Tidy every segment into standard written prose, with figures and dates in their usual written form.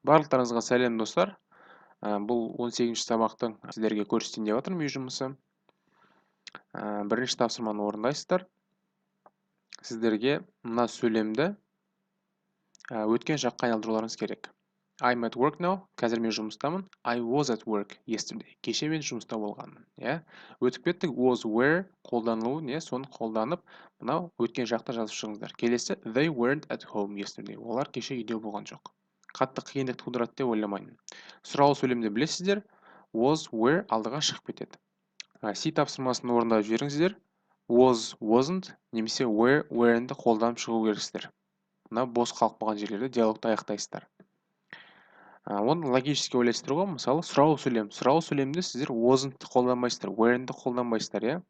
Барлықтарыңызға сәлем достар. Бұл 18-ші сабақтың сіздерге көрсетейін деп жатырмын үй жұмысы. Бірінші тапсырманы орындайсыздар. Сіздерге мына сөйлемді өткен шаққа айналдыруларыңыз керек. I'm at work now. Қазір мен жұмыстамын. I was at work yesterday. Кеше мен жұмыста болғанмын. Өтіп кеттік. Was were қолданылуы, соны қолданып, мынау өткен шақта жазып шығыңыздар. Келесі they weren't at home yesterday. Олар кеше үйде болған жоқ. Қатты қиындық тудырады деп ойламаймын. Сұрау сөйлемді білесіздер. Was, were алдыға шығып кетеді. C тапсырмасын орындап жіберіңіздер. Was, wasn't немесе were, weren'ді қолданып шығу керексіздер. Мына бос қалып қалған жерлерде диалогты аяқтайсыздар. Оны логически ойлайсыздар ғой. Мысалы, сұрау сөйлем. Сұрау сөйлемде сіздер wasn't қолданбайсыздар, weren'ді қолданбайсыздар,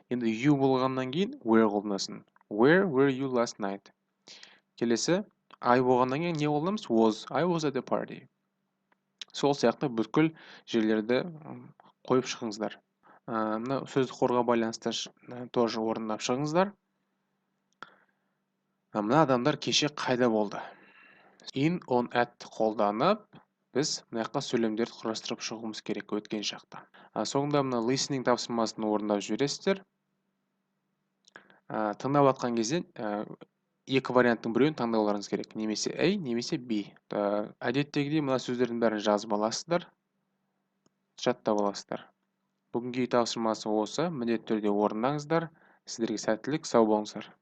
Енді you болғаннан кейін were қолданасың. Where were you last night? Келесі I болғаннан кейін не қолданамыз? Was. I was at a party. Сол сияқты бүткіл жерлерді қойып шығыңыздар. Мына сөздік қорға байланысты тоже орындап шығыңыздар. Мына адамдар кеше қайда болды? In, on, at қолданып, біз мына жаққа сөйлемдерді құрастырып шығуымыз керек өткен шақта. Соңында мына listening тапсырмасын орындап жібересіздер. Тыңдап жатқан кезде екі варианттың біреуін таңдауларыңыз керек. Немесе A, немесе B. Әдеттегідей мына сөздердің бәрін жазып аласыздар. Жаттап аласыздар. Бүгінгі үй тапсырмасы осы. Міндетті түрде орындаңыздар. Сіздерге сәттілік, сау болыңыздар.